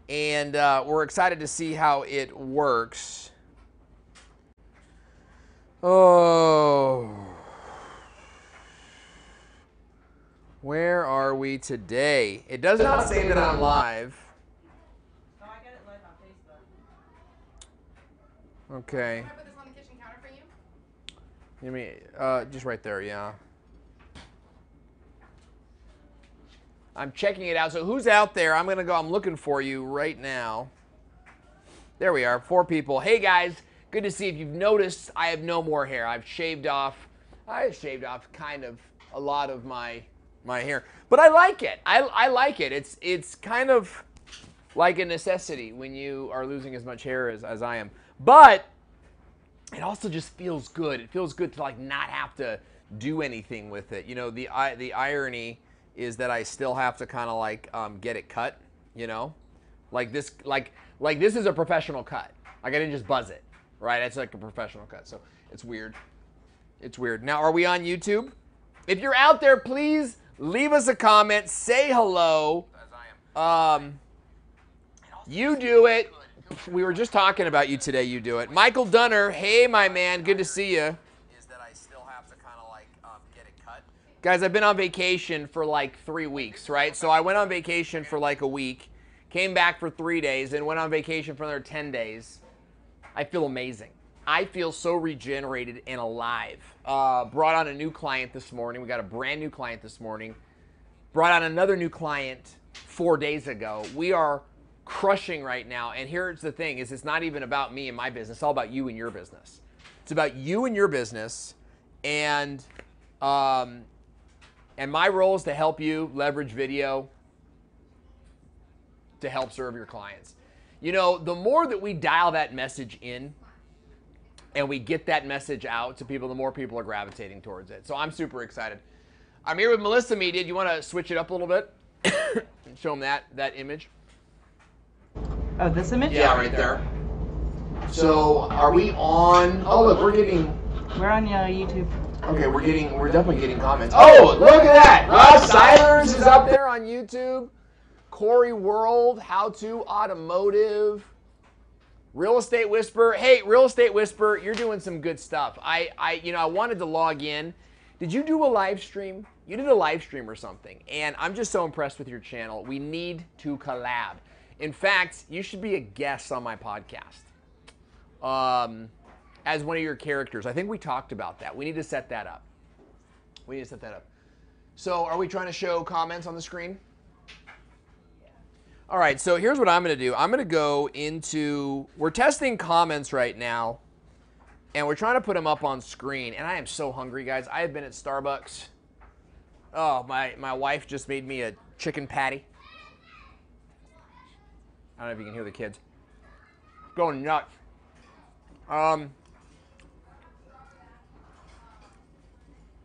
and we're excited to see how it works. Oh, where are we today? It does not say that I'm live. Oh, I got it live on Facebook. Okay. Can I put this on the kitchen counter for you? You mean just right there, yeah. I'm checking it out. So who's out there? I'm gonna go. I'm looking for you right now. There we are. 4 people. Hey guys, good to see. If you've noticed, I have no more hair. I've shaved off. I shaved off kind of a lot of my hair, but I like it. I like it. It's kind of like a necessity when you are losing as much hair as I am. But it also just feels good. It feels good to like not have to do anything with it. You know, the irony is that I still have to kind of like get it cut. You know, like this is a professional cut. Like I didn't just buzz it, right? It's like a professional cut. So it's weird. It's weird. Now, are we on YouTube? If you're out there, please leave us a comment. Say hello. You do it. We were just talking about you today. You do it. Michael Dunner. Hey, my man. Good to see you. Is that I still have to kind of like get it cut? Guys, I've been on vacation for like 3 weeks, right? So I went on vacation for like a week, came back for 3 days, and went on vacation for another 10 days. I feel amazing. I feel so regenerated and alive. Brought on a new client this morning. We got a brand new client this morning. Brought on another new client 4 days ago. We are crushing right now. And here's the thing is it's not even about me and my business. It's all about you and your business. It's about you and your business. And my role is to help you leverage video to help serve your clients. You know, the more that we dial that message in and we get that message out to people, the more people are gravitating towards it. So I'm super excited. I'm here with Melissa Media. Do you want to switch it up a little bit and show them that image? Oh, this image? Yeah, right there. So are we on? Oh, look, we're getting. We're on YouTube. Okay, we're definitely getting comments. Oh, look at that! Ross Silers is up there on YouTube. Corey World, How to Automotive. Real Estate Whisper. Hey, Real Estate Whisper, you're doing some good stuff. I wanted to log in. Did you do a live stream? You did a live stream or something, and I'm just so impressed with your channel. We need to collab. In fact, you should be a guest on my podcast as one of your characters. I think we talked about that. We need to set that up. So are we trying to show comments on the screen? All right, so here's what I'm going to do. I'm going to go into, we're testing comments right now, and we're trying to put them up on screen. And I am so hungry, guys. I have been at Starbucks. Oh, my wife just made me a chicken patty. I don't know if you can hear the kids. Going nuts.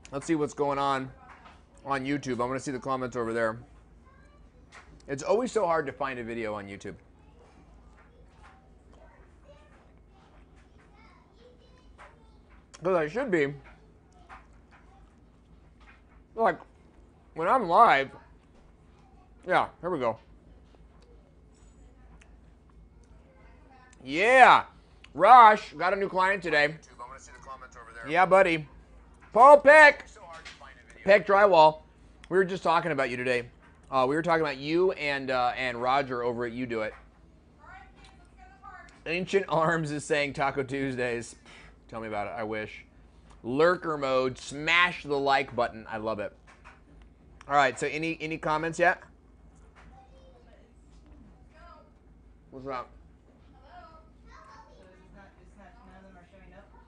Let's see what's going on YouTube. I'm going to see the comments over there. It's always so hard to find a video on YouTube. Because I should be. Like, when I'm live, yeah, here we go. Yeah, Rush, got a new client today. I'm gonna see the comments over there. Yeah, buddy. Paul Peck. So hard to find a video. Peck Drywall. We were just talking about you today. We were talking about you and Roger over at You Do It. Ancient Arms is saying Taco Tuesdays. Tell me about it. I wish. Lurker mode. Smash the like button. I love it. All right. So any comments yet? What's up?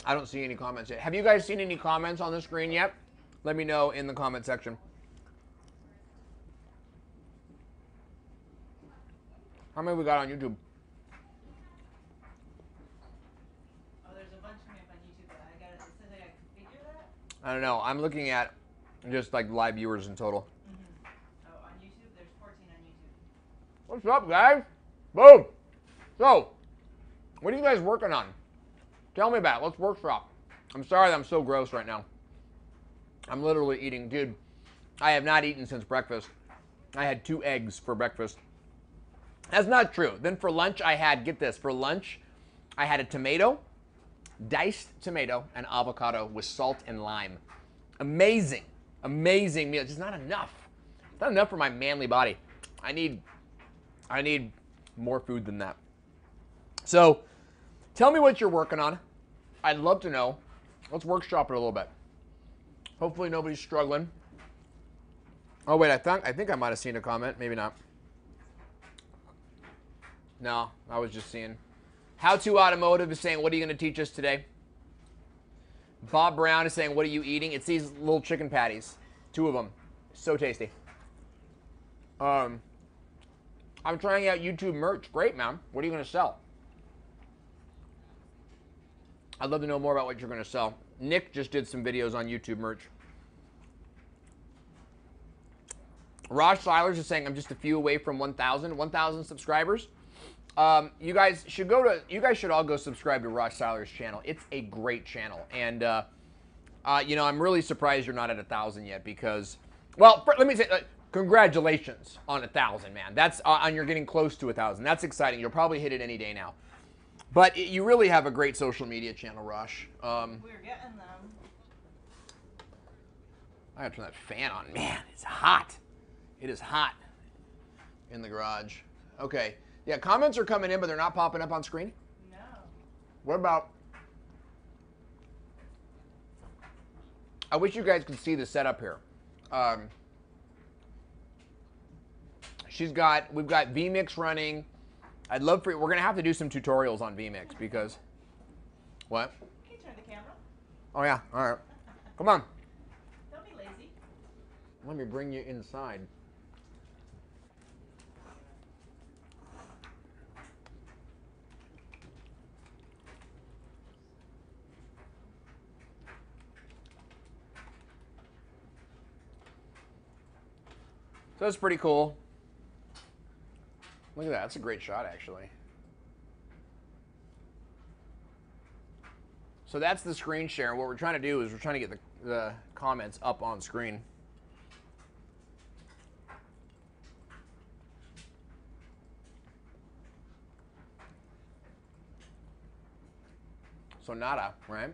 I don't see any comments yet. Have you guys seen any comments on the screen yet? Let me know in the comment section. How many we got on YouTube? Oh, there's a bunch coming up on YouTube, but it says I gotta configure that? I don't know. I'm looking at just like live viewers in total. Oh, on YouTube, there's 14 on YouTube. What's up, guys? Boom. So, what are you guys working on? Tell me about it. Let's workshop. I'm sorry that I'm so gross right now. I'm literally eating. Dude, I have not eaten since breakfast. I had 2 eggs for breakfast. That's not true. Then for lunch, I had, get this, for lunch, I had a tomato, diced tomato, and avocado with salt and lime. Amazing, amazing meal. Just not enough. Not enough for my manly body. I need more food than that. So, tell me what you're working on. I'd love to know. Let's workshop it a little bit. Hopefully nobody's struggling. Oh wait, I think I might have seen a comment. Maybe not. No, I was just seeing. How to Automotive is saying, what are you going to teach us today? Bob Brown is saying, what are you eating? It's these little chicken patties. 2 of them. So tasty. I'm trying out YouTube merch. Great, man. What are you going to sell? I'd love to know more about what you're going to sell. Nick just did some videos on YouTube merch. Raj Silers is saying, I'm just a few away from 1,000 subscribers. You guys should all go subscribe to Raj Silers' channel. It's a great channel. And, you know, I'm really surprised you're not at 1,000 yet because, well, let me say, congratulations on 1,000, man. That's, and you're getting close to 1,000. That's exciting. You'll probably hit it any day now. But you really have a great social media channel, Raj. We're getting them. I gotta turn that fan on. Man, it's hot. It is hot in the garage. Okay. Yeah, comments are coming in, but they're not popping up on screen? No. What about... I wish you guys could see the setup here. We've got vMix running. I'd love for... We're going to have to do some tutorials on vMix because... What? Can you turn the camera? Oh, yeah. All right. Come on. Don't be lazy. Let me bring you inside. So that's pretty cool. Look at that. That's a great shot, actually. So that's the screen share. What we're trying to do is we're trying to get the comments up on screen. So nada, right?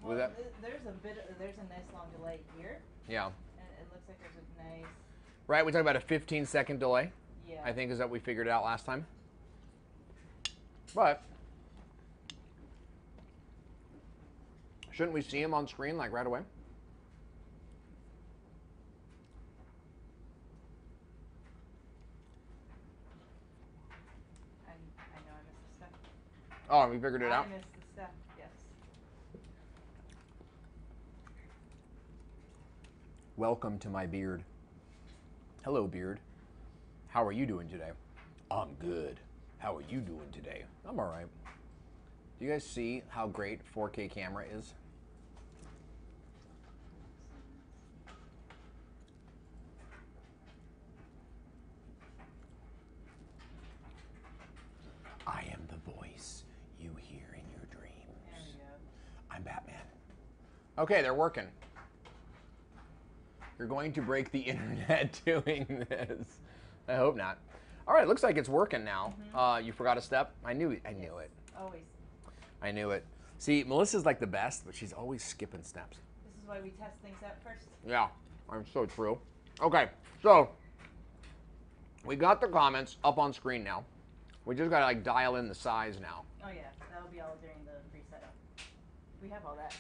Well, there's a nice long delay here. Yeah. And it looks like there's a nice... Right, we talked about a 15-second delay. Yeah. I think is that we figured out last time. But shouldn't we see him on screen like right away? I know I missed the step. Oh, we figured it out? I missed the step, yes. Welcome to my beard. Hello, beard. How are you doing today? I'm good. How are you doing today? I'm all right. Do you guys see how great 4K camera is? I am the voice you hear in your dreams. There we go. I'm Batman. Okay, they're working. You're going to break the internet doing this. I hope not. All right, looks like it's working now. You forgot a step? I knew it. Always. I knew it. See, Melissa's like the best, but she's always skipping steps. This is why we test things out first. Yeah, I'm so true. Okay, so we got the comments up on screen now. We just gotta like dial in the size now. Oh yeah, that'll be all during the pre-setup. We have all that.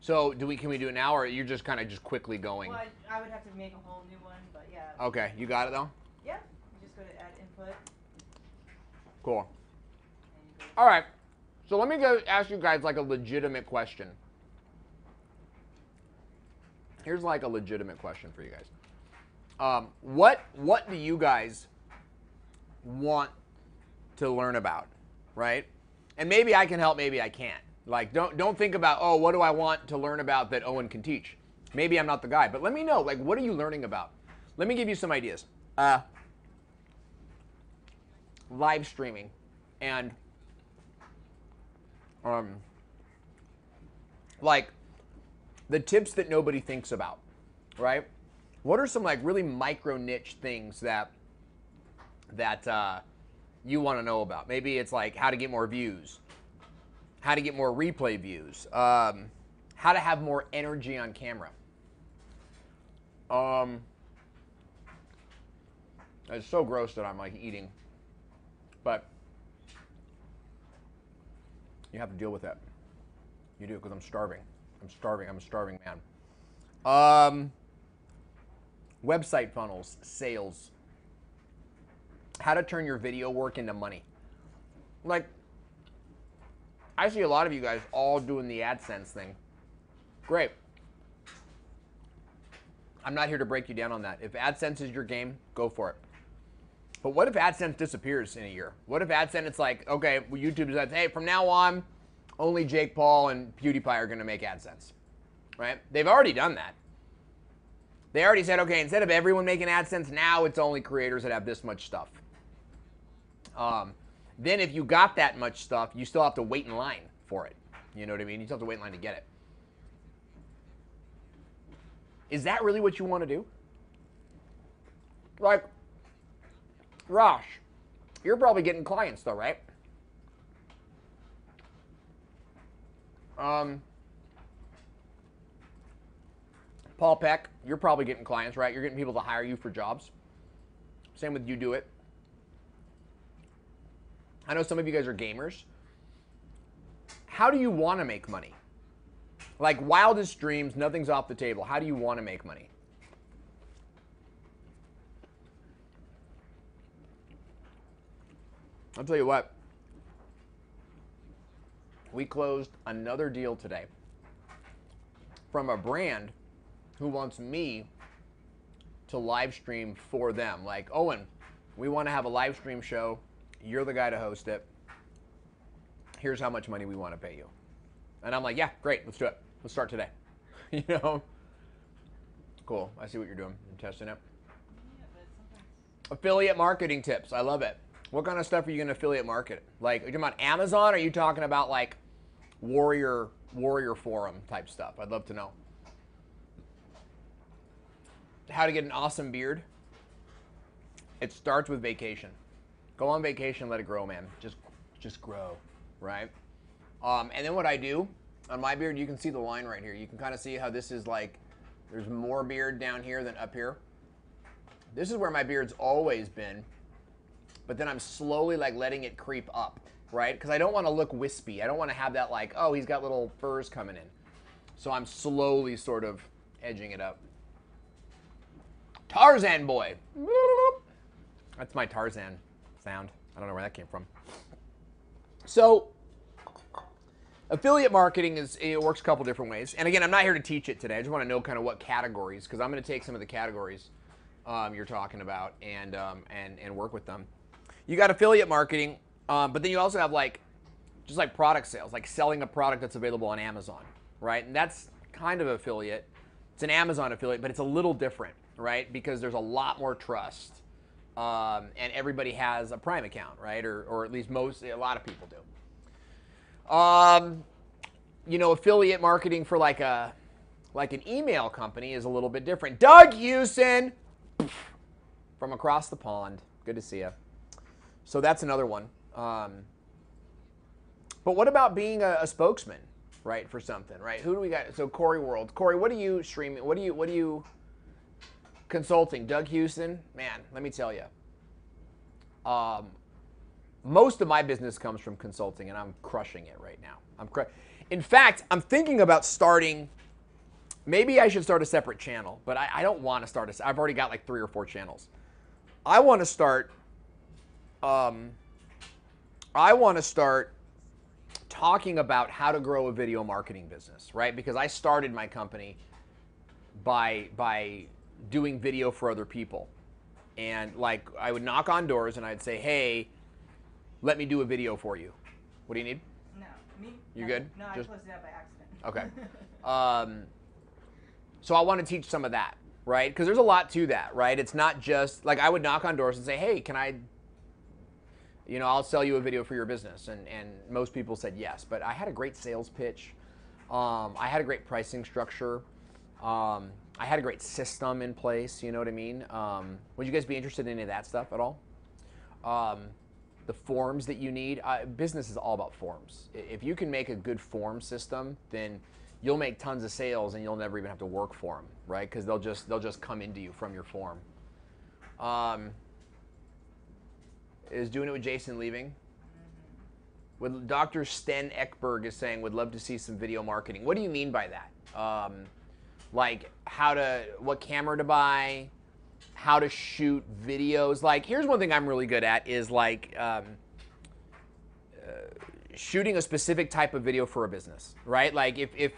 So can we do it now, or you're just kind of just quickly going? Well, I would have to make a whole new one, but yeah. Okay, you got it though? Yeah, you just go to add input. Cool. And you go All right, so let me go ask you guys like a legitimate question. Here's like a legitimate question for you guys. What do you guys want to learn about, right? And maybe I can help, maybe I can't. Like, don't think about, oh, what do I want to learn about that Owen can teach? Maybe I'm not the guy, but let me know, like, what are you learning about? Let me give you some ideas. Live streaming and like the tips that nobody thinks about, right? What are some like really micro niche things that you want to know about. Maybe it's like how to get more views, how to get more replay views, how to have more energy on camera. It's so gross that I'm like eating, but you have to deal with it. You do, because I'm starving. I'm starving. I'm a starving man. Website funnels, sales. How to turn your video work into money. Like, I see a lot of you guys all doing the AdSense thing. Great. I'm not here to break you down on that. If AdSense is your game, go for it. But what if AdSense disappears in a year? What if AdSense, it's like, okay, well, YouTube says, hey, from now on, only Jake Paul and PewDiePie are going to make AdSense, right? They've already done that. They already said, okay, instead of everyone making AdSense, now it's only creators that have this much stuff. Then if you got that much stuff, you still have to wait in line for it. You know what I mean? You still have to wait in line to get it. Is that really what you want to do? Like, Rosh, you're probably getting clients though, right? Paul Peck, you're probably getting clients, right? You're getting people to hire you for jobs. Same with You Do It. I know some of you guys are gamers. How do you want to make money? Like, wildest dreams, nothing's off the table. How do you want to make money? I'll tell you what. We closed another deal today from a brand who wants me to live stream for them. Like, Owen, we want to have a live stream show. You're the guy to host it. Here's how much money we want to pay you. And I'm like, yeah, great, let's do it. Let's start today. You know? Cool. I see what you're doing. You're testing it. Yeah, but sometimes Affiliate marketing tips. I love it. What kind of stuff are you going to affiliate market? Like, are you talking about Amazon, or are you talking about like Warrior Forum type stuff? I'd love to know. How to get an awesome beard? It starts with vacation. Go on vacation, let it grow, man. Just grow, right? And then what I do on my beard, you can see the line right here. You can kind of see how this is like, there's more beard down here than up here. This is where my beard's always been, but then I'm slowly like letting it creep up, right? Because I don't want to look wispy. I don't want to have that like, oh, he's got little furs coming in. So I'm slowly sort of edging it up. Tarzan boy. That's my Tarzan sound. I don't know where that came from. So affiliate marketing it works a couple different ways. And again, I'm not here to teach it today. I just want to know kind of what categories, because I'm going to take some of the categories you're talking about and work with them. You got affiliate marketing, but then you also have like just like product sales, like selling a product that's available on Amazon, right? And that's kind of affiliate. It's an Amazon affiliate, but it's a little different, right? Because there's a lot more trust, and everybody has a Prime account, right? Or at least a lot of people do. You know, affiliate marketing for like an email company is a little bit different. Doug Houston from across the pond. Good to see you. So that's another one. But what about being a spokesman, right, for something, right? Who do we got? So Corey World. Corey, what are you streaming? What are you consulting? Doug Houston? Man, let me tell you. Most of my business comes from consulting, and I'm crushing it right now. In fact, I'm thinking about starting, maybe I should start a separate channel, but I don't want to start I've already got like 3 or 4 channels. I want to start talking about how to grow a video marketing business, right? Because I started my company by doing video for other people. And like I would knock on doors and I'd say, hey, let me do a video for you. What do you need? no, me. You no, good? No, I Just- closed it out by accident. Okay. So I want to teach some of that, right? Because there's a lot to that, right? It's not just like I would knock on doors and say, hey, can I, I'll sell you a video for your business. And most people said yes, but I had a great sales pitch. I had a great pricing structure. I had a great system in place, you know what I mean? Would you guys be interested in any of that stuff at all? the forms that you need. Business is all about forms. If you can make a good form system, then you'll make tons of sales and you'll never even have to work for them, right? Because they'll just come into you from your form. Is doing it with Jason leaving? With Dr. Sten Ekberg is saying, would love to see some video marketing. What do you mean by that? Like what camera to buy, how to shoot videos. Like, here's one thing I'm really good at is like shooting a specific type of video for a business, right? Like if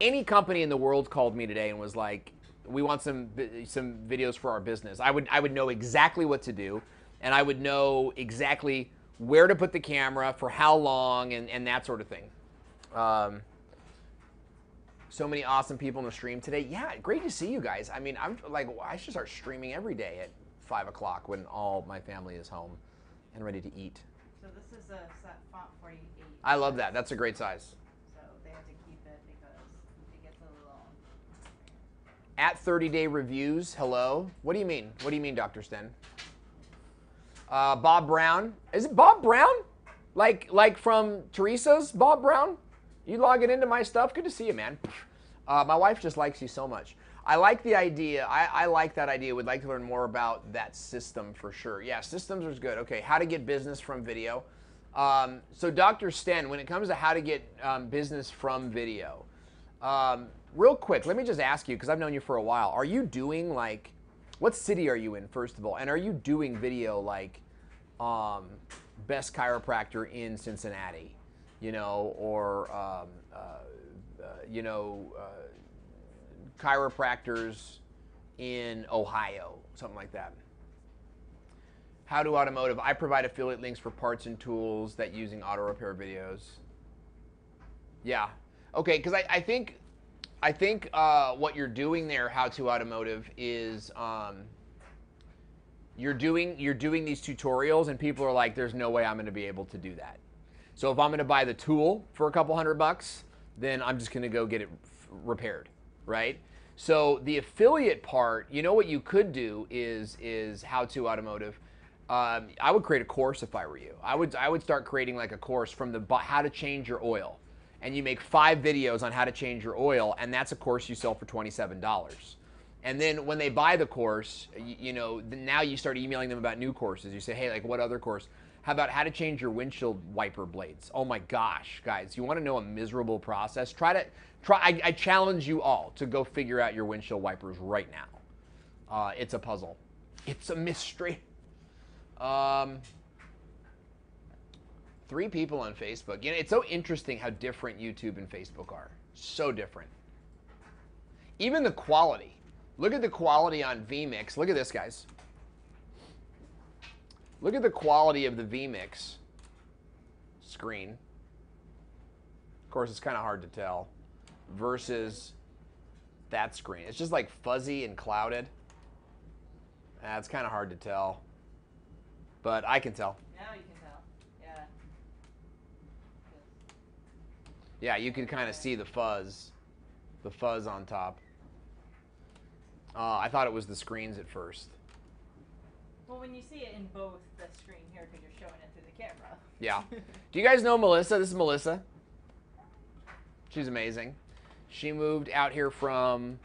any company in the world called me today and was like, we want some videos for our business, I would know exactly what to do, and I would know exactly where to put the camera, for how long, and that sort of thing. So many awesome people in the stream today. Yeah, great to see you guys. I mean, I'm like, I should start streaming every day at 5 o'clock when all my family is home and ready to eat. So this is a set font 48. I love that. That's a great size. So they have to keep it because it gets a little. At 30-day reviews, hello. What do you mean? What do you mean, Dr. Sten? Bob Brown. Is it Bob Brown? Like from Teresa's Bob Brown? You logging into my stuff? Good to see you, man. My wife just likes you so much. I like the idea. I like that idea. Would like to learn more about that system for sure. Yeah, systems is good. Okay, how to get business from video. So Dr. Sten, when it comes to how to get business from video, real quick, let me just ask you, because I've known you for a while. Are you doing like, what city are you in, first of all? And are you doing video like best chiropractor in Cincinnati? You know, or chiropractors in Ohio, something like that. How to automotive? I provide affiliate links for parts and tools that using auto repair videos. Yeah, okay, because I think what you're doing there, how to automotive, is you're doing these tutorials and people are like, there's no way I'm going to be able to do that. So if I'm going to buy the tool for a couple $100, then I'm just going to go get it repaired, right? So the affiliate part, you know what you could do is how to automotive. I would create a course if I were you. I would start creating like a course from the how to change your oil, and you make 5 videos on how to change your oil, and that's a course you sell for $27. And then when they buy the course, you know, now you start emailing them about new courses. You say, hey, like what other course? How about how to change your windshield wiper blades? Oh my gosh, guys, you want to know a miserable process? I challenge you all to go figure out your windshield wipers right now. It's a puzzle. It's a mystery. 3 people on Facebook. You know, it's so interesting how different YouTube and Facebook are. So different. Even the quality. Look at the quality on vMix. Look at this, guys. Look at the quality of the vMix screen. Of course, it's kind of hard to tell. Versus that screen. It's just like fuzzy and clouded. It's kind of hard to tell. But I can tell. Now you can tell. Yeah. Yeah, you can kind of see the fuzz. The fuzz on top. I thought it was the screens at first. Well, when you see it in both the screen here, because you're showing it through the camera. Yeah. Do you guys know Melissa? This is Melissa. She's amazing. She moved out here from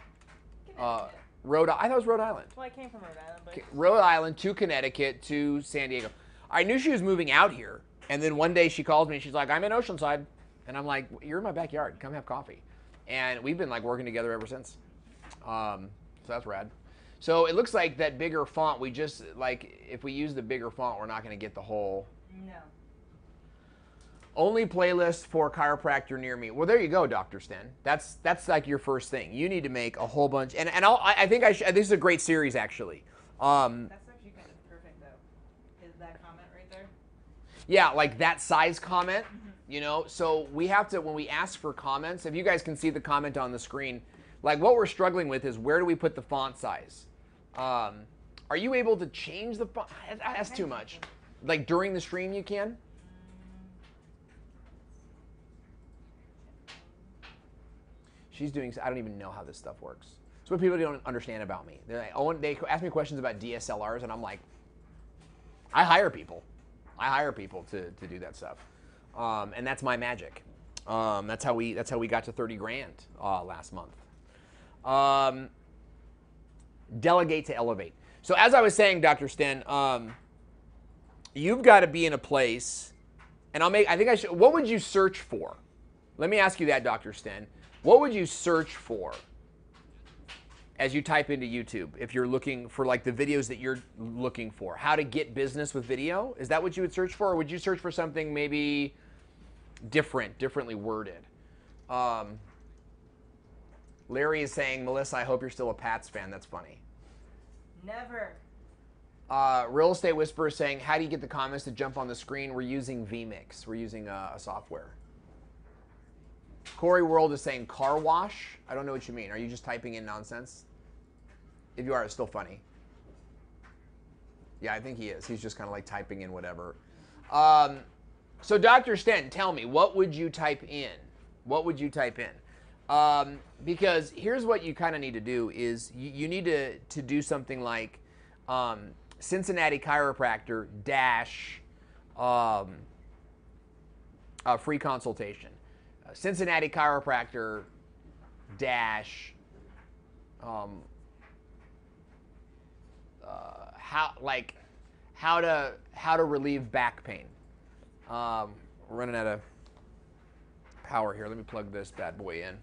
Rhode Island. I thought it was Rhode Island. Well, I came from Rhode Island, but... Rhode Island to Connecticut to San Diego. I knew she was moving out here, and then one day she called me and she's like, I'm in Oceanside. And I'm like, you're in my backyard. Come have coffee. And we've been like working together ever since. So that's rad. So it looks like that bigger font, we just, like, if we use the bigger font, we're not going to get the whole... No. Only playlist for chiropractor near me. Well, there you go, Dr. Sten. That's like your first thing. You need to make a whole bunch. And I think this is a great series, actually. That's actually kind of perfect, though. Is that comment right there? Yeah, like that size comment, you know? So we have to, when we ask for comments, if you guys can see the comment on the screen, like what we're struggling with is where do we put the font size? Are you able to change the font? That's too much. Like during the stream you can? She's doing, I don't even know how this stuff works. It's what people don't understand about me. They're like, Owen, they ask me questions about DSLRs, and I'm like, I hire people. I hire people to do that stuff, and that's my magic. That's how we got to 30 grand last month. Delegate to elevate. So as I was saying, Dr. Sten, you've got to be in a place, and I think I should. What would you search for? Let me ask you that, Dr. Sten. What would you search for as you type into YouTube if you're looking for like the videos that you're looking for? How to get business with video? Is that what you would search for? Or would you search for something maybe differently worded? Larry is saying, Melissa, I hope you're still a Pats fan. That's funny. Never. Real Estate Whisperer is saying, how do you get the comments to jump on the screen? We're using vMix. We're using a software. Corey World is saying car wash. I don't know what you mean. Are you just typing in nonsense? If you are, it's still funny. Yeah, I think he is. He's just kind of like typing in whatever. So Dr. Sten, tell me, what would you type in? What would you type in? Because here's what you kind of need to do is you need to do something like Cincinnati Chiropractor dash free consultation. Cincinnati Chiropractor dash how to relieve back pain. We're running out of power here. Let me plug this bad boy in.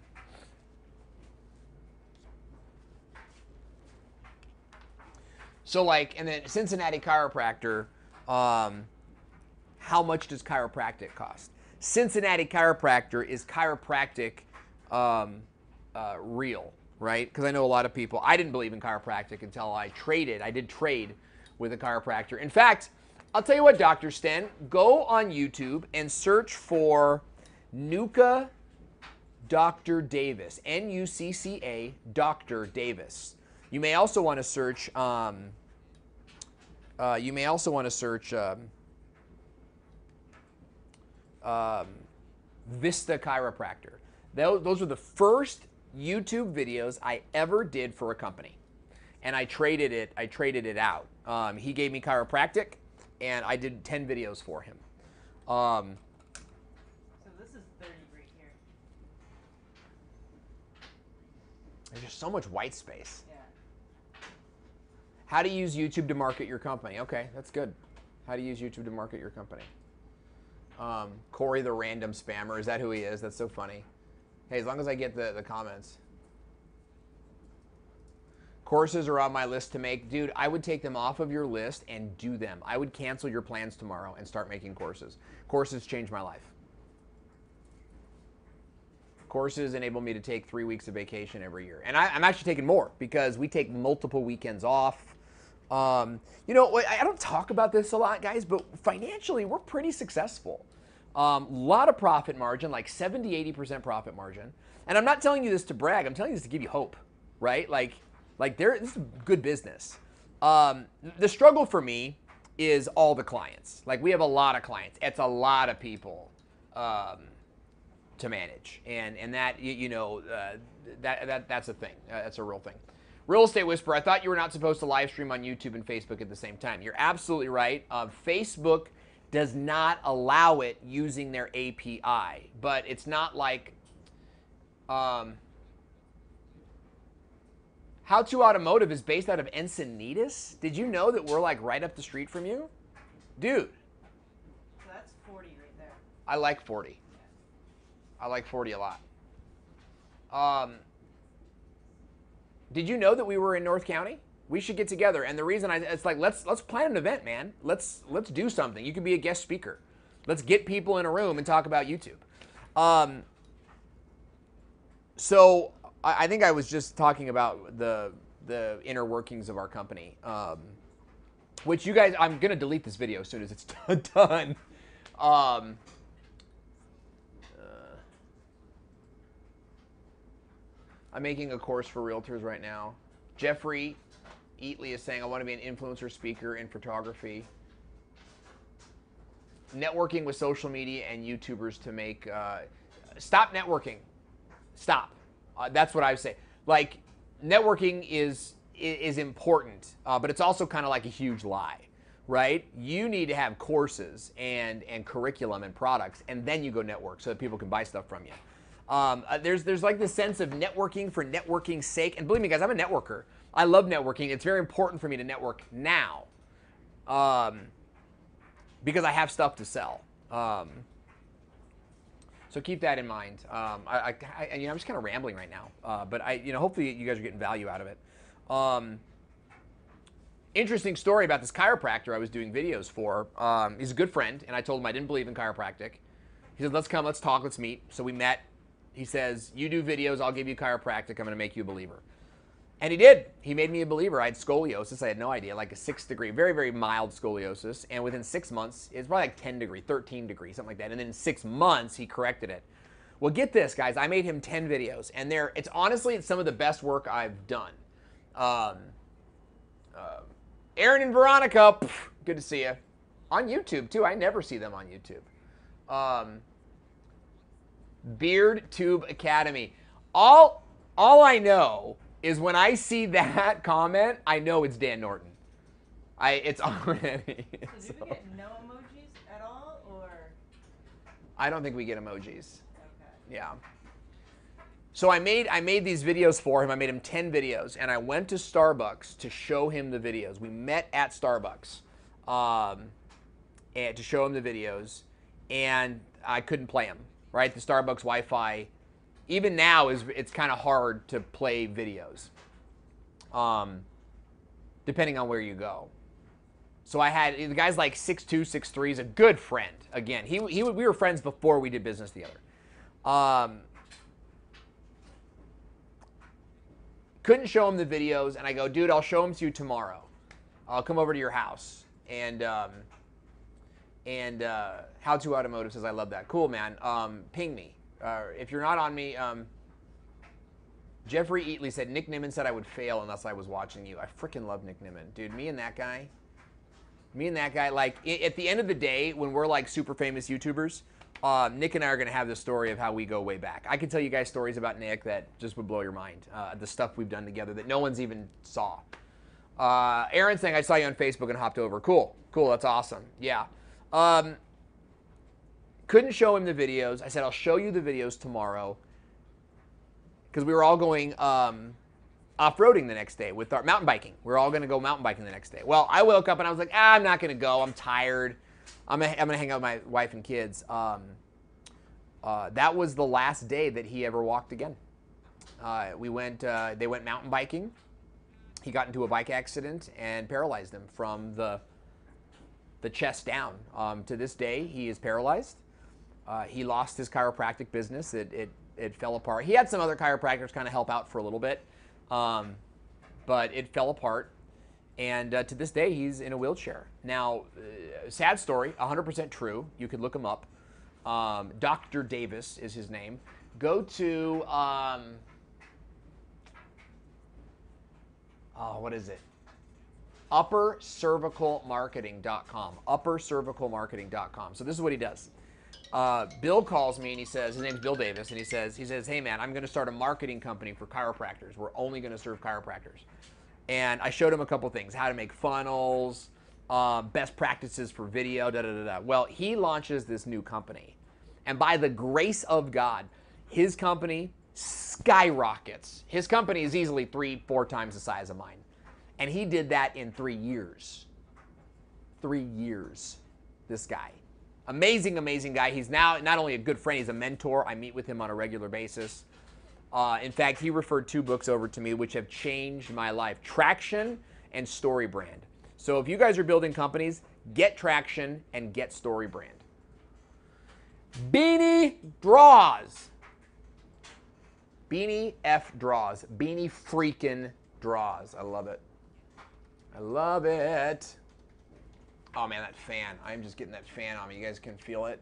So like, and then Cincinnati Chiropractor, how much does chiropractic cost? Cincinnati Chiropractor is chiropractic real, right? Because I know a lot of people, I didn't believe in chiropractic until I did trade with a chiropractor. In fact, I'll tell you what, Dr. Sten, go on YouTube and search for Nucca Dr. Davis, N-U-C-C-A Dr. Davis. You may also want to search, Vista Chiropractor. Those were the first YouTube videos I ever did for a company, and I traded it out. He gave me chiropractic, and I did 10 videos for him. So this is 30 right here. There's just so much white space. Yeah. How to use YouTube to market your company. Okay, that's good. How to use YouTube to market your company. Corey the random spammer. Is that who he is? That's so funny. Hey, as long as I get the comments. Courses are on my list to make. Dude, I would take them off of your list and do them. I would cancel your plans tomorrow and start making courses. Courses changed my life. Courses enable me to take 3 weeks of vacation every year. And I'm actually taking more because we take multiple weekends off. You know, I don't talk about this a lot, guys, but financially, we're pretty successful. Lot of profit margin, like 70, 80% profit margin. And I'm not telling you this to brag. I'm telling you this to give you hope, right? Like this is good business. The struggle for me is all the clients. Like, we have a lot of clients. It's a lot of people to manage. And that, that's a thing. That's a real thing. Real Estate Whisperer, I thought you were not supposed to live stream on YouTube and Facebook at the same time. You're absolutely right. Facebook does not allow it using their API, but it's not like How To Automotive is based out of Encinitas. Did you know that we're like right up the street from you? Dude. So that's 40 right there. I like 40. I like 40 a lot. Did you know that we were in North County? We should get together. And the reason it's like, let's plan an event, man. Let's do something. You could be a guest speaker. Let's get people in a room and talk about YouTube. So I think I was just talking about the inner workings of our company, which you guys, I'm gonna delete this video as soon as it's done. I'm making a course for realtors right now. Jeffrey Eatley is saying, I want to be an influencer speaker in photography. Networking with social media and YouTubers to make, stop networking. Stop. That's what I would say. Like, networking is important, but it's also kind of like a huge lie, right? You need to have courses and curriculum and products, and then you go network so that people can buy stuff from you. There's like this sense of networking for networking's sake, and believe me, guys, I'm a networker. I love networking. It's very important for me to network now, because I have stuff to sell. So keep that in mind. I'm just kind of rambling right now, but hopefully you guys are getting value out of it. Interesting story about this chiropractor I was doing videos for. He's a good friend, and I told him I didn't believe in chiropractic. He said, let's come, let's talk, let's meet. So we met. He says, you do videos, I'll give you chiropractic, I'm going to make you a believer. And he did. He made me a believer. I had scoliosis. I had no idea, like a 6th degree, very, very mild scoliosis. And within 6 months, it's probably like 10 degree, 13 degrees, something like that. And then in 6 months, he corrected it. Well, get this, guys. I made him 10 videos. And it's some of the best work I've done. Aaron and Veronica, good to see you. On YouTube, too. I never see them on YouTube. Beard Tube Academy. All I know is when I see that comment, I know it's Dan Norton. It's already. So do we get no emojis at all, or? I don't think we get emojis. Okay. Yeah. So I made these videos for him. I made him 10 videos, and I went to Starbucks to show him the videos. We met at Starbucks and to show him the videos, and I couldn't play them. Right, the Starbucks Wi-Fi, even now it's kind of hard to play videos, depending on where you go. So I had the guy's like 6'2", 6'3", he's a good friend. Again, we were friends before we did business together. Couldn't show him the videos, and I go, dude, I'll show them to you tomorrow. I'll come over to your house. And How to Automotive says, I love that. Cool, man. Ping me. If you're not on me, Jeffrey Eatley said, Nick Nimmin said I would fail unless I was watching you. I freaking love Nick Nimmin. Dude, me and that guy, like, at the end of the day, when we're like super famous YouTubers, Nick and I are going to have this story of how we go way back. I could tell you guys stories about Nick that just would blow your mind. The stuff we've done together that no one's even saw. Aaron saying, I saw you on Facebook and hopped over. Cool. That's awesome. Yeah. Couldn't show him the videos. I said, I'll show you the videos tomorrow. Because we were all going off-roading the next day with our mountain biking. We're all going to go mountain biking the next day. Well, I woke up and I was like, I'm not going to go. I'm tired. I'm gonna hang out with my wife and kids. That was the last day that he ever walked again. They went mountain biking. He got into a bike accident and paralyzed him from the chest down. To this day, he is paralyzed. He lost his chiropractic business. It fell apart. He had some other chiropractors kind of help out for a little bit, but it fell apart. And to this day, he's in a wheelchair. Now, sad story, 100% true. You could look him up. Dr. Davis is his name. Go to, what is it? uppercervicalmarketing.com. uppercervicalmarketing.com. So this is what he does. Bill calls me and he says, his name's Bill Davis, and he says, hey man, I'm going to start a marketing company for chiropractors. We're only going to serve chiropractors. And I showed him a couple things, how to make funnels, best practices for video, Well, he launches this new company. And by the grace of God, his company skyrockets. His company is easily 3-4 times the size of mine. And he did that in 3 years. 3 years, this guy. Amazing, amazing guy. He's now not only a good friend, he's a mentor. I meet with him on a regular basis. In fact, he referred 2 books over to me which have changed my life. Traction and Story Brand. So if you guys are building companies, get Traction and get Story Brand. Beanie Draws. Beanie F Draws. Beanie freaking Draws. I love it. I love it. Oh man, that fan. I'm just getting that fan on me. You guys can feel it.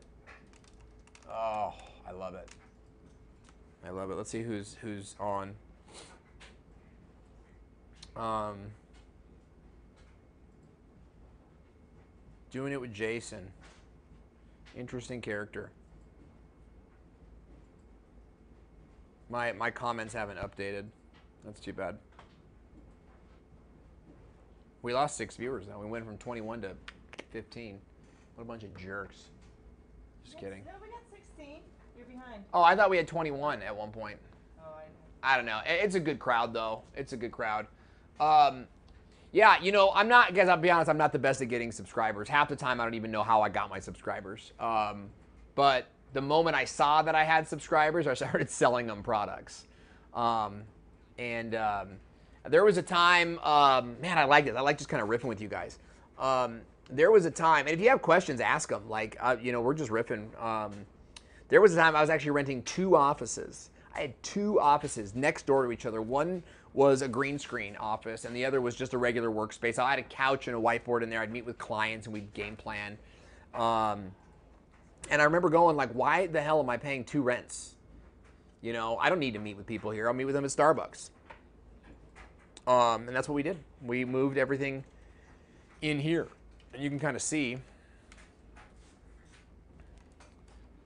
Oh, I love it. I love it. Let's see who's on. Doing it with Jason. Interesting character. My comments haven't updated. That's too bad. We lost 6 viewers though. We went from 21 to 15. What a bunch of jerks. Just kidding. No, we got 16. You're behind. Oh, I thought we had 21 at one point. Oh, I don't know. It's a good crowd, though. It's a good crowd. Yeah, you know, guys, I'll be honest, I'm not the best at getting subscribers. Half the time, I don't even know how I got my subscribers. But the moment I saw that I had subscribers, I started selling them products. There was a time, man, I like this. I like just kind of riffing with you guys. There was a time, and if you have questions, ask them. Like, you know, we're just riffing. There was a time I was actually renting 2 offices. I had 2 offices next door to each other. One was a green screen office, and the other was just a regular workspace. I had a couch and a whiteboard in there. I'd meet with clients, and we'd game plan. And I remember going, like, why the hell am I paying 2 rents? You know, I don't need to meet with people here. I'll meet with them at Starbucks. And that's what we did. We moved everything in here. And you can kind of see,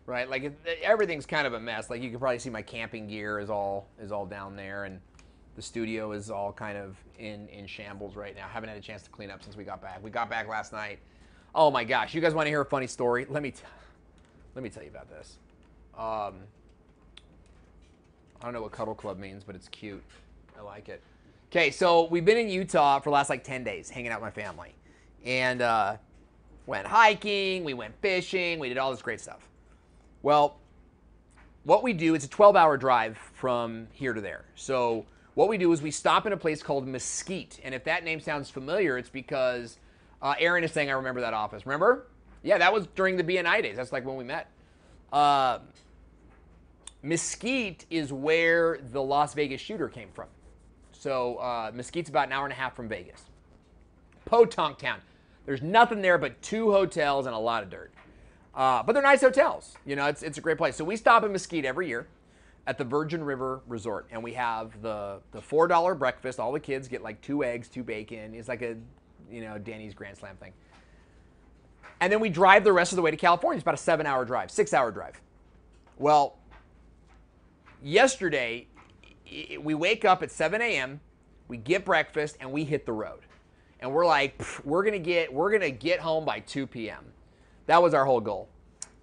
right? Like everything's kind of a mess. Like you can probably see my camping gear is all down there, and the studio is all kind of in shambles right now. Haven't had a chance to clean up since we got back. We got back last night. Oh my gosh! You guys want to hear a funny story? Let me tell you about this. I don't know what Cuddle Club means, but it's cute. I like it. Okay, so we've been in Utah for the last like 10 days, hanging out with my family. And went hiking, we went fishing, we did all this great stuff. Well, what we do, it's a 12-hour drive from here to there. So what we do is we stop in a place called Mesquite. And if that name sounds familiar, it's because Aaron is saying, I remember that office. Remember? Yeah, that was during the BNI days. That's like when we met. Mesquite is where the Las Vegas shooter came from. So Mesquite's about an hour and a half from Vegas. Podunk town. There's nothing there but 2 hotels and a lot of dirt. But they're nice hotels. You know, it's a great place. So we stop in Mesquite every year at the Virgin River Resort. And we have the $4 breakfast. All the kids get like 2 eggs, 2 bacon. It's like a, you know, Danny's Grand Slam thing. And then we drive the rest of the way to California. It's about a 7-hour drive, 6-hour drive. Well, yesterday, we wake up at 7 a.m., we get breakfast, and we hit the road. And we're like, we're gonna get home by 2 p.m. That was our whole goal.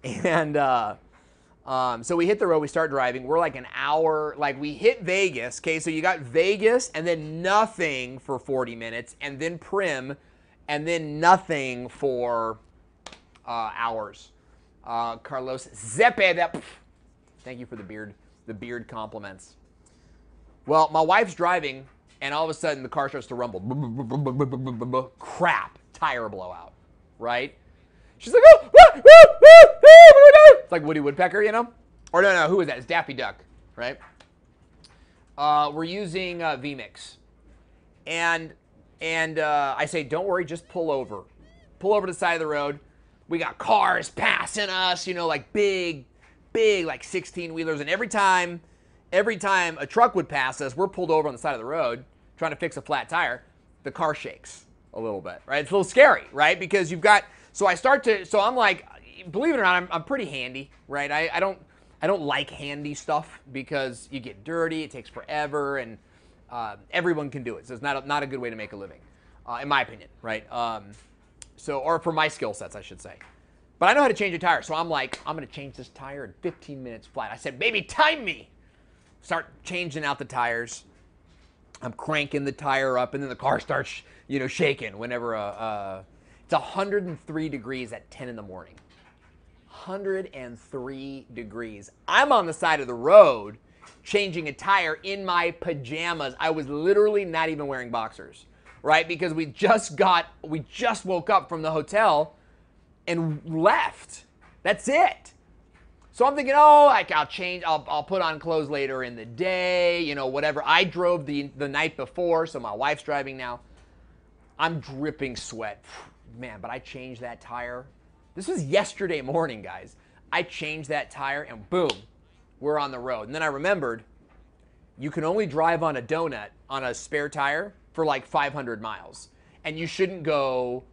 And so we hit the road, we start driving. We're like an hour, like we hit Vegas. Okay, so you got Vegas and then nothing for 40 minutes, and then Prim, and then nothing for hours. Carlos Zepeda, thank you for the beard compliments. Well, my wife's driving, and all of a sudden the car starts to rumble. Crap, tire blowout, right? She's like, oh, it's like Woody Woodpecker, you know? Or no, who is that? It's Daffy Duck, right? We're using vMix. And I say, don't worry, just pull over. Pull over to the side of the road. We got cars passing us, you know, like big, like 16-wheelers. And every time a truck would pass us, we're pulled over on the side of the road trying to fix a flat tire. The car shakes a little bit, right? It's a little scary, right? Because you've got, so I'm like, believe it or not, I'm pretty handy, right? I don't like handy stuff because you get dirty, it takes forever, and everyone can do it. So it's not a good way to make a living, in my opinion, right? Or for my skill sets, I should say. But I know how to change a tire, so I'm like, I'm gonna change this tire in 15 minutes flat. I said, baby, time me. Start changing out the tires. I'm cranking the tire up, and then the car starts, you know, shaking whenever it's 103 degrees at 10 in the morning. 103 degrees. I'm on the side of the road changing a tire in my pajamas. I was literally not even wearing boxers, right? Because we just woke up from the hotel and left. That's it. So I'm thinking, oh, like I'll put on clothes later in the day, you know, whatever. I drove the night before, so my wife's driving now. I'm dripping sweat. Man, but I changed that tire. This was yesterday morning, guys. I changed that tire and boom, we're on the road. And then I remembered you can only drive on a donut on a spare tire for like 500 miles. And you shouldn't go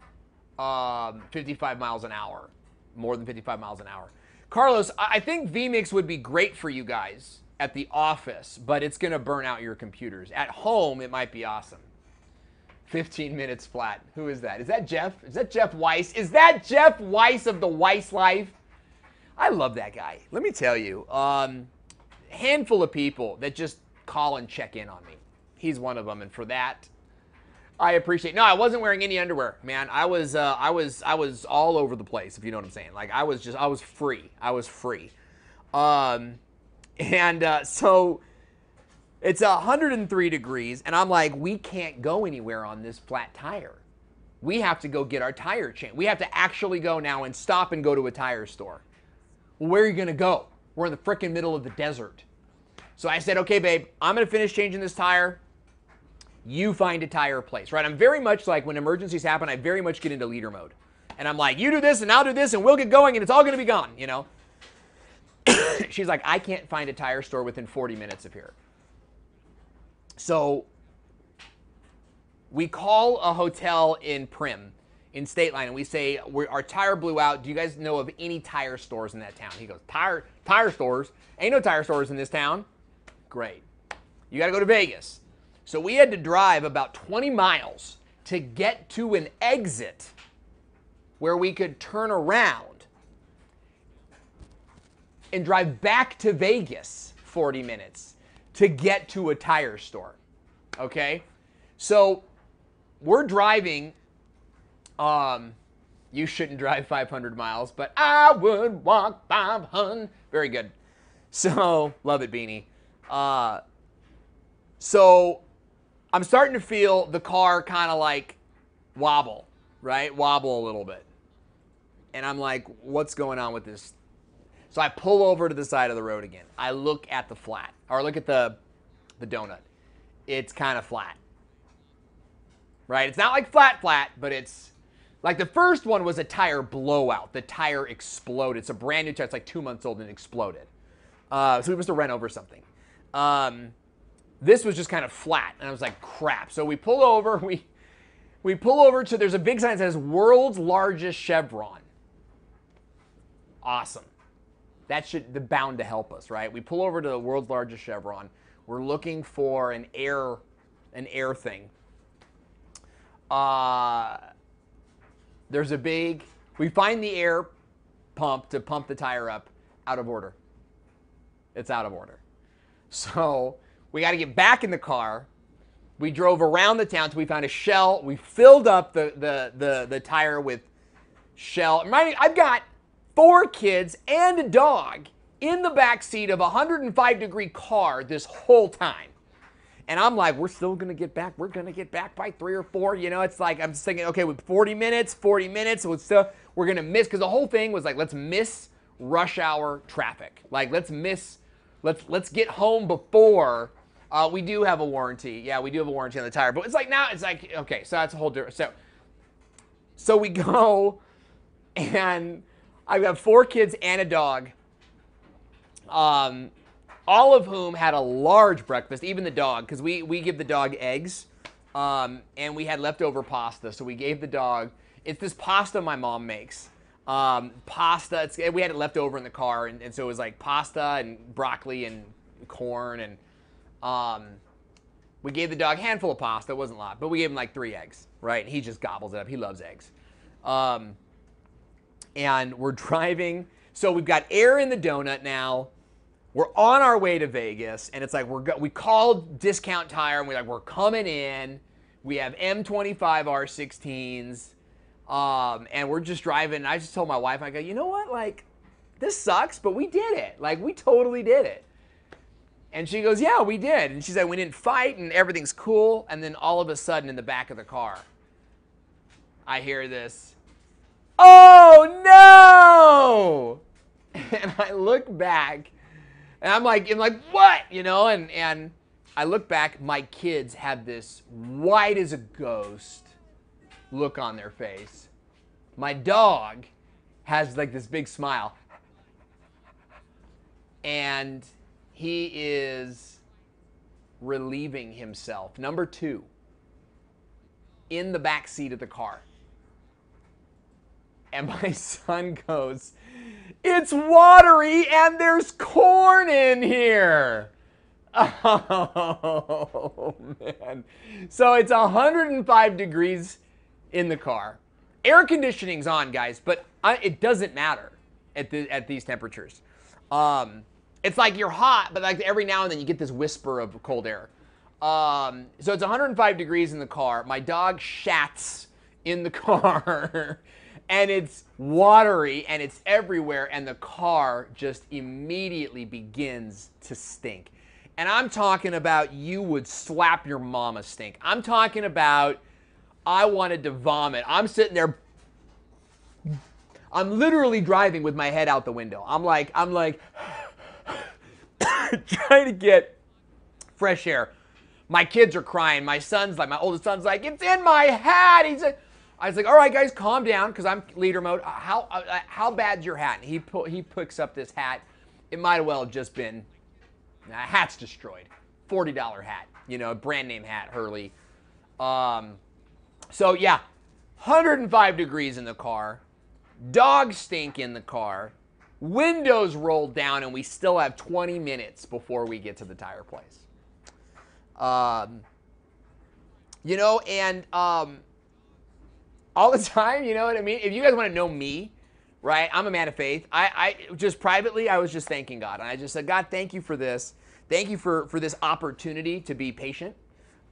55 miles an hour, more than 55 miles an hour. Carlos, I think vMix would be great for you guys at the office, but it's going to burn out your computers. At home, it might be awesome. 15 minutes flat. Who is that? Is that Jeff? Is that Jeff Weiss? Is that Jeff Weiss of the Weiss Life? I love that guy. Let me tell you, handful of people that just call and check in on me. He's one of them, and for that, I appreciate. No, I wasn't wearing any underwear, man. I was all over the place, if you know what I'm saying. Like I was free. I was free. So it's 103 degrees, and I'm like, we can't go anywhere on this flat tire. We have to go get our tire changed. We have to actually go now and stop and go to a tire store. Well, where are you gonna go? We're in the frickin' middle of the desert. So I said, okay, babe, I'm gonna finish changing this tire. You find a tire place, right? I'm very much like when emergencies happen, I very much get into leader mode. And I'm like, you do this and I'll do this and we'll get going and it's all gonna be gone, you know? She's like, I can't find a tire store within 40 minutes of here. So we call a hotel in Prim, in State Line, and we say, our tire blew out. Do you guys know of any tire stores in that town? He goes, tire stores? Ain't no tire stores in this town. Great. You got to go to Vegas. So we had to drive about 20 miles to get to an exit where we could turn around and drive back to Vegas 40 minutes to get to a tire store. Okay? So we're driving. You shouldn't drive 500 miles, but I would walk 500. Very good. So, love it, Beanie. So I'm starting to feel the car kind of like wobble, right? Wobble a little bit. And I'm like, what's going on with this? So I pull over to the side of the road again. I look at the flat, or look at the donut. It's kind of flat, right? It's not like flat, but it's like the first one was a tire blowout. The tire exploded. It's a brand new tire. It's like 2 months old and it exploded. So we must have ran over something. This was just kind of flat, and I was like, crap. So we pull over. We pull over to, there's a big sign that says world's largest chevron. Awesome. That should be bound to help us, right? We pull over to the world's largest chevron. We're looking for an air thing. There's a big, we find the air pump to pump the tire up, out of order. It's out of order. So we got to get back in the car. We drove around the town till we found a Shell. We filled up the tire with Shell. Mind you, I've got 4 kids and a dog in the back seat of a 105-degree car this whole time. And I'm like, we're still going to get back. We're going to get back by 3 or 4. You know, it's like, I'm just thinking, okay, with 40 minutes, we're going to miss, because the whole thing was like, let's miss rush hour traffic. Like, let's get home before. We do have a warranty. Yeah, we do have a warranty on the tire. But it's like, now it's like, okay, so that's a whole different. So we go, and I've got 4 kids and a dog. All of whom had a large breakfast, even the dog, because we give the dog eggs, and we had leftover pasta, so we gave the dog, it's this pasta my mom makes. Pasta, we had it left over in the car, and so it was like pasta and broccoli and corn, and we gave the dog a handful of pasta. It wasn't a lot, but we gave him like 3 eggs, right? And he just gobbles it up. He loves eggs. And we're driving. So we've got air in the donut now. We're on our way to Vegas, and it's like we called Discount Tire, and we're coming in. We have M25 R16s, and we're just driving. I just told my wife, I go, you know what? Like, this sucks, but we did it. Like, we totally did it. And she goes, yeah, we did. And she said, we didn't fight, and everything's cool. And then all of a sudden, in the back of the car, I hear this, oh, no! And I look back, and I'm like, what? You know, and I look back, my kids have this white as a ghost look on their face. My dog has like this big smile. And he is relieving himself. Number 2, in the back seat of the car. And my son goes, it's watery and there's corn in here. Oh, man. So it's 105 degrees in the car. Air conditioning's on, guys, but it doesn't matter at these temperatures. It's like you're hot, but like every now and then you get this whisper of cold air. So it's 105 degrees in the car. My dog shats in the car, and it's watery, and it's everywhere, and the car just immediately begins to stink. And I'm talking about you would slap your mama stink. I'm talking about I wanted to vomit. I'm sitting there. I'm literally driving with my head out the window. I'm like trying to get fresh air. My kids are crying. My oldest son's like, it's in my hat. I was like, all right, guys, calm down, because I'm leader mode. How bad's your hat? And he picks up this hat. It might have well just been, hat's destroyed. $40 hat, brand name hat, Hurley. So yeah, 105 degrees in the car. Dog stink in the car. Windows rolled down, and we still have 20 minutes before we get to the tire place. All the time, you know what I mean? If you guys want to know me, right? I'm a man of faith. I just privately, I was just thanking God. And I just said, God, thank you for this. Thank you for this opportunity to be patient,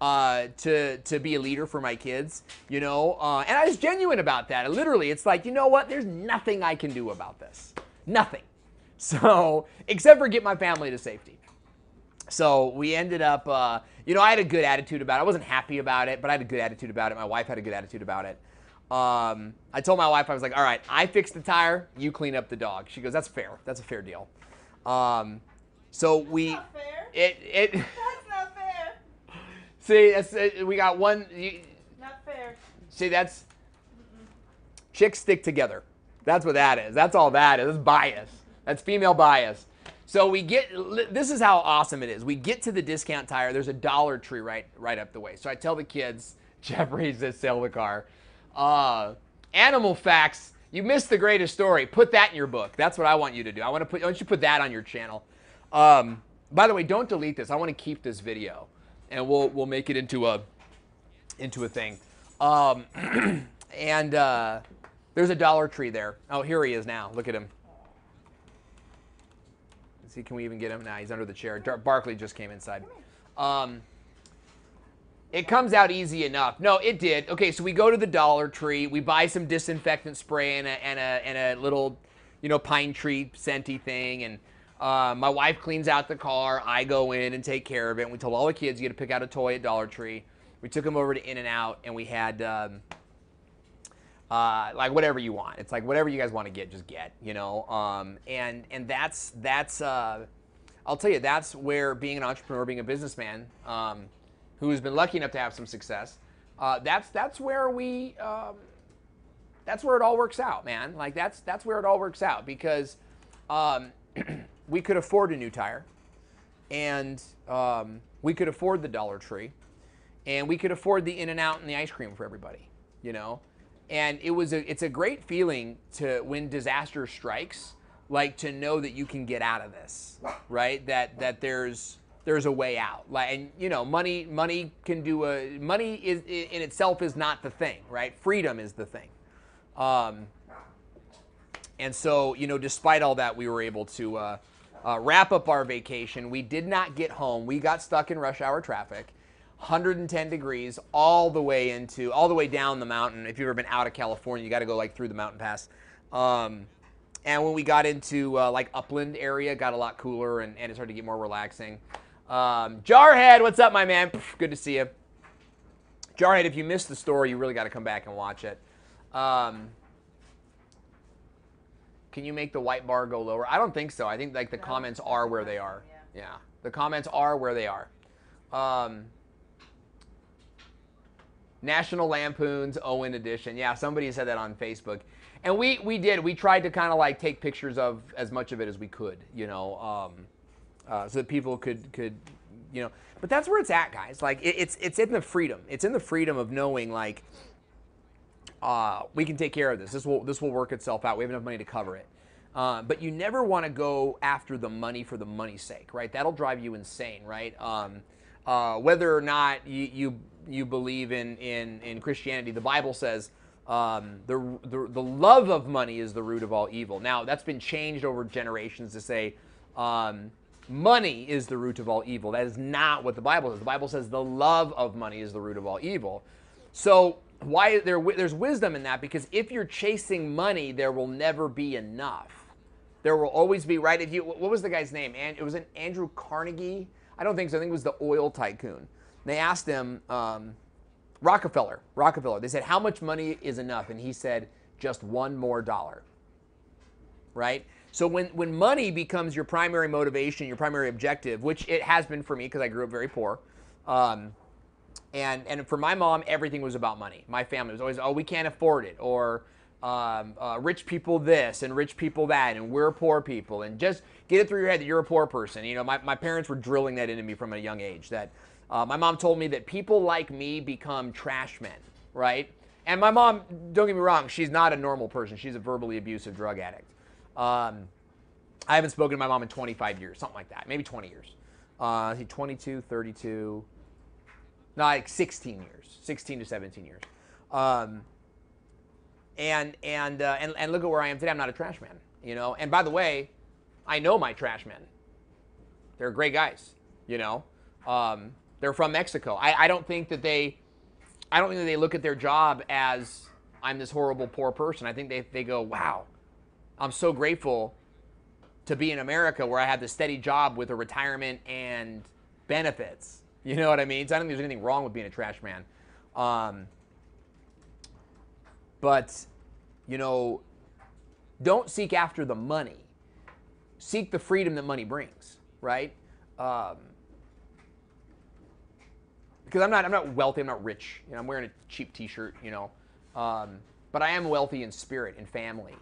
to be a leader for my kids, and I was genuine about that. Literally, it's like, you know what? There's nothing I can do about this. Nothing. So, except for get my family to safety. So we ended up, I had a good attitude about it. I wasn't happy about it, but I had a good attitude about it. My wife had a good attitude about it. I told my wife, I was like, all right, I fixed the tire, you clean up the dog. She goes, that's fair. That's a fair deal. So we... That's not fair. That's not fair. See, we got one... Not fair. See, that's... Chicks stick together. That's what that is. That's all that is. That's bias. That's female bias. So this is how awesome it is. We get to the discount tire. There's a Dollar Tree right up the way. So I tell the kids, Jeffrey's that sell the car, animal facts, you missed the greatest story. Put that in your book. That's what I want you to do. I want you to put that on your channel. By the way, don't delete this. I want to keep this video, and we'll make it into a thing. There's a Dollar Tree there. Oh, here he is now. Look at him. Let's see, can we even get him? Nah, he's under the chair. Barkley just came inside. It comes out easy enough. No, it did. Okay, so we go to the Dollar Tree. We buy some disinfectant spray and a little, pine tree scenty thing. And my wife cleans out the car. I go in and take care of it. And we told all the kids, you got to pick out a toy at Dollar Tree. We took them over to In-N-Out, and we had like whatever you want. It's like whatever you guys want to get, just get. And that's I'll tell you, that's where being an entrepreneur, being a businessman, who has been lucky enough to have some success, that's where it all works out, man. Like that's where it all works out, because we could afford a new tire, and we could afford the Dollar Tree, and we could afford the In-N-Out and the ice cream for everybody, And it's a great feeling to, when disaster strikes, like to know that you can get out of this, right? That there's a way out. Like, and money can do money is in itself is not the thing, right? Freedom is the thing. And so, despite all that, we were able to wrap up our vacation. We did not get home. We got stuck in rush hour traffic. 110 degrees all the way down the mountain. If you've ever been out of California, you got to go like through the mountain pass. And when we got into like upland area, it got a lot cooler, and it started to get more relaxing. Jarhead, what's up, my man? Good to see you. Jarhead, if you missed the story, you really got to come back and watch it. Can you make the white bar go lower? I don't think so. I think like the comments are where they are. Yeah, the comments are where they are. National Lampoon's Owen edition. Yeah, somebody said that on Facebook. And we did. We tried to kind of like take pictures of as much of it as we could, so that people could. But that's where it's at, guys. Like it's in the freedom. It's in the freedom of knowing like we can take care of this. This will work itself out. We have enough money to cover it. But you never want to go after the money for the money's sake, right? That'll drive you insane, right? Whether or not you believe in Christianity, the Bible says the love of money is the root of all evil. Now, that's been changed over generations to say money is the root of all evil. That is not what the Bible says. The Bible says the love of money is the root of all evil. So why there's wisdom in that, because if you're chasing money, there will never be enough. There will always be, right? If you, what was the guy's name? It was Andrew Carnegie? I don't think so. I think it was the oil tycoon. They asked him, Rockefeller. They said, how much money is enough? And he said, just $1 more, right? So when money becomes your primary motivation, your primary objective, which it has been for me because I grew up very poor, and for my mom, everything was about money. My family was always, oh, we can't afford it, or rich people this and rich people that, and we're poor people, and just get it through your head that you're a poor person. You know, my parents were drilling that into me from a young age. That my mom told me that people like me become trash men, right? And my mom, don't get me wrong, she's not a normal person. She's a verbally abusive drug addict. I haven't spoken to my mom in 25 years, something like that, maybe 20 years. I think 22, 32, no, like 16 years, 16 to 17 years. And look at where I am today. I'm not a trash man, you know. And by the way, I know my trash men. They're great guys, you know. They're from Mexico. I don't think that they look at their job as I'm this horrible poor person. I think they go, wow, I'm so grateful to be in America where I have this steady job with a retirement and benefits. You know what I mean? So I don't think there's anything wrong with being a trash man. But, you know, don't seek after the money. Seek the freedom that money brings, right? Because I'm not wealthy, I'm not rich. You know, I'm wearing a cheap T-shirt, you know. But I am wealthy in spirit and family.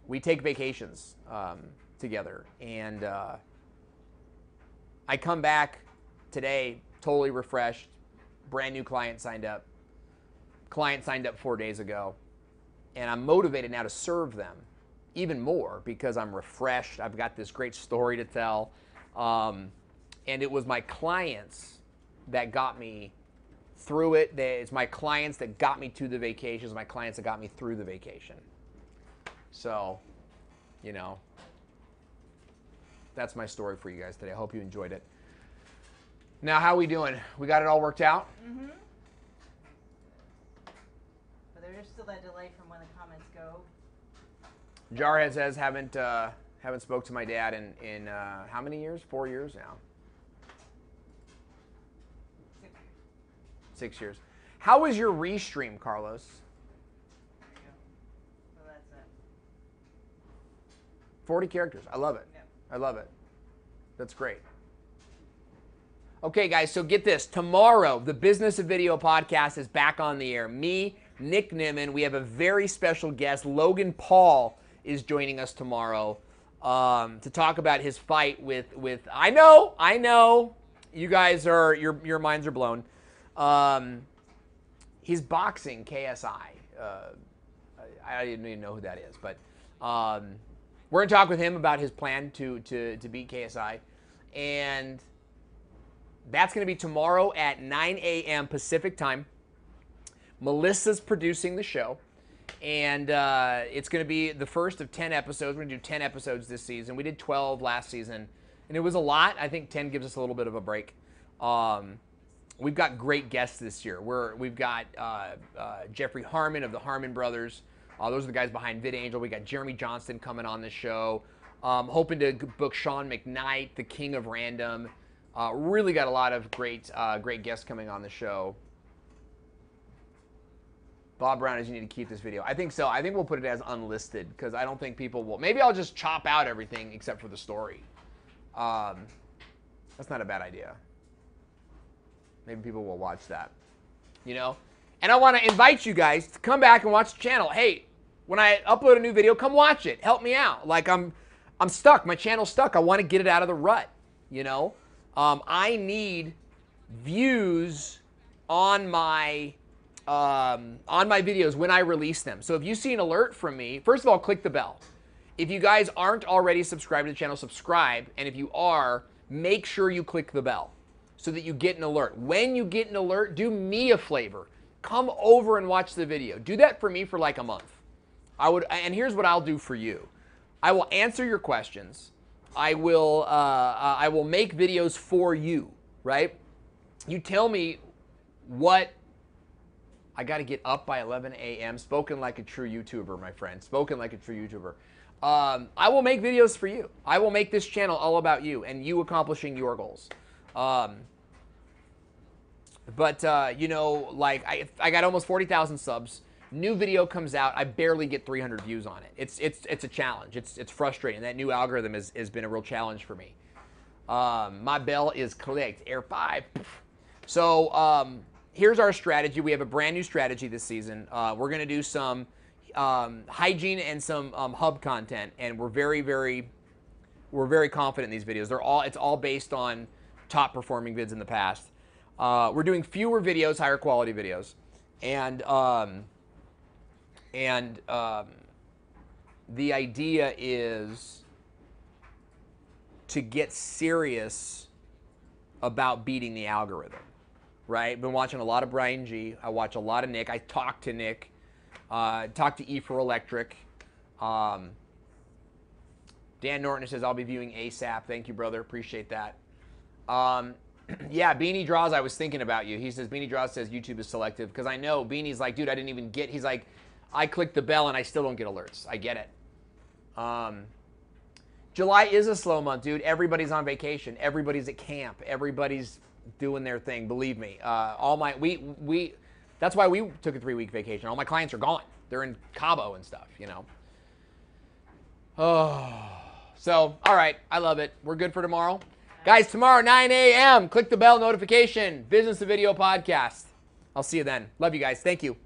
We take vacations together, and I come back today totally refreshed. Brand new client signed up. Client signed up 4 days ago, and I'm motivated now to serve them even more because I'm refreshed. I've got this great story to tell, and it was my clients that got me through it. It's my clients that got me to the vacation. It's my clients that got me through the vacation. So, you know, that's my story for you guys today. I hope you enjoyed it. Now, how are we doing? We got it all worked out? Mm-hmm. But there's still that delay from when the comments go. Jarhead says haven't spoke to my dad in how many years? 4 years now. 6 years. 6 years. How is your restream, Carlos? There you go. So that's it. 40 characters. I love it. Yep. I love it. That's great. Okay, guys, so get this. Tomorrow, the Business of Video podcast is back on the air. Me, Nick Nimmin. We have a very special guest. Logan Paul is joining us tomorrow to talk about his fight with I know. You guys are, your minds are blown. He's boxing KSI. I didn't even know who that is, but we're going to talk with him about his plan to beat KSI. And that's going to be tomorrow at 9 a.m. Pacific time. Melissa's producing the show. And it's going to be the first of 10 episodes. We're going to do 10 episodes this season. We did 12 last season. And it was a lot. I think 10 gives us a little bit of a break. We've got great guests this year. We've got Jeffrey Harmon of the Harmon Brothers. Those are the guys behind VidAngel. We got Jeremy Johnston coming on the show. Hoping to book Sean McKnight, the King of Random. Really got a lot of great guests coming on the show. Bob Brown, as you need to keep this video. I think so. I think we'll put it as unlisted because I don't think people will. Maybe I'll just chop out everything except for the story. That's not a bad idea. Maybe people will watch that. You know? And I want to invite you guys to come back and watch the channel. Hey, when I upload a new video, come watch it. Help me out. Like I'm stuck. My channel's stuck. I want to get it out of the rut. You know? I need views on my on my videos when I release them. So if you see an alert from me, first of all, click the bell. If you guys aren't already subscribed to the channel, subscribe. And if you are, make sure you click the bell so that you get an alert. When you get an alert, do me a favor. Come over and watch the video. Do that for me for like a month. And here's what I'll do for you. I will answer your questions. I will make videos for you, right? You tell me what. I got to get up by 11 a.m. Spoken like a true YouTuber, my friend. Spoken like a true YouTuber. I will make videos for you. I will make this channel all about you and you accomplishing your goals. You know, like I got almost 40,000 subs. New video comes out, I barely get 300 views on it. It's a challenge. It's frustrating. That new algorithm has been a real challenge for me. My bell is clicked. Air 5. So here's our strategy. We have a brand new strategy this season. We're going to do some hygiene and some hub content, and we're very confident in these videos. It's all based on top performing vids in the past. We're doing fewer videos, higher quality videos, and the idea is to get serious about beating the algorithm. Right? Been watching a lot of Brian G. I watch a lot of Nick. I talk to Nick. Talk to E for Electric. Dan Norton says, I'll be viewing ASAP. Thank you, brother. Appreciate that. Yeah, Beanie Draws, I was thinking about you. He says, Beanie Draws says YouTube is selective. Because I know Beanie's like, dude, I didn't even get. He's like, I clicked the bell and I still don't get alerts. I get it. July is a slow month, dude. Everybody's on vacation. Everybody's at camp. Everybody's doing their thing, believe me. That's why we took a 3-week vacation. All my clients are gone. They're in Cabo and stuff, you know. Oh, so all right, I love it. We're good for tomorrow, guys. Tomorrow 9 a.m. Click the bell notification. Business to Video podcast. I'll see you then. Love you guys. Thank you.